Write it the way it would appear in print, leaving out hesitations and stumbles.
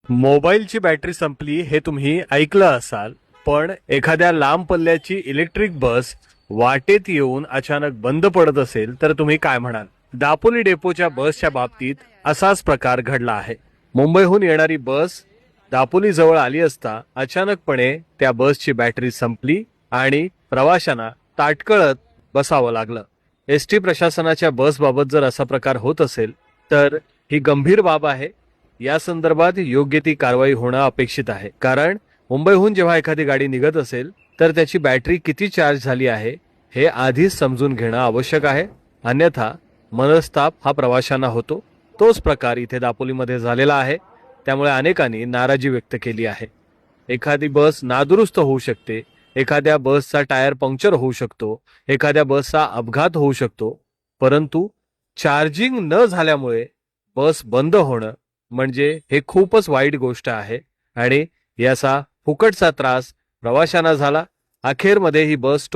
मोबाईलची बॅटरी संपली हे तुम्ही ऐकलं असाल, पण एखाद्या लांब पल्ल्याची इलेक्ट्रिक बस वाटेत येऊन अचानक बंद पडत असेल तर तुम्ही काय म्हणाल? दापोली डेपोच्या बसच्या बाबतीत असाच प्रकार घडला आहे. मुंबईहून येणारी बस दापोली जवळ आली असता अचानकपणे त्या बसची बॅटरी संपली आणि प्रवाशांना ताटकळत बसावं लागलं. एसटी प्रशासनाच्या बसबाबत जर असा प्रकार होत असेल तर ही गंभीर बाब आहे. या संदर्भात योग्य ती कारवाई होणं अपेक्षित आहे. कारण मुंबईहून जेव्हा एखादी गाडी निघत असेल तर त्याची बॅटरी किती चार्ज झाली आहे हे आधीच समजून घेणं आवश्यक आहे. अन्यथा मनस्ताप हा प्रवाशांना होतो. तोच प्रकार इथे दापोलीमध्ये झालेला आहे. त्यामुळे अनेकांनी नाराजी व्यक्त केली आहे. एखादी बस नादुरुस्त होऊ शकते, एखाद्या बसचा टायर पंक्चर होऊ शकतो, एखाद्या बसचा अपघात होऊ शकतो, परंतु चार्जिंग न झाल्यामुळे बस बंद होणं म्हणजे हे खूपच वाईट गोष्ट आहे आणि याचा फुकटचा त्रास प्रवाशांना झाला. अखेरमध्ये ही बस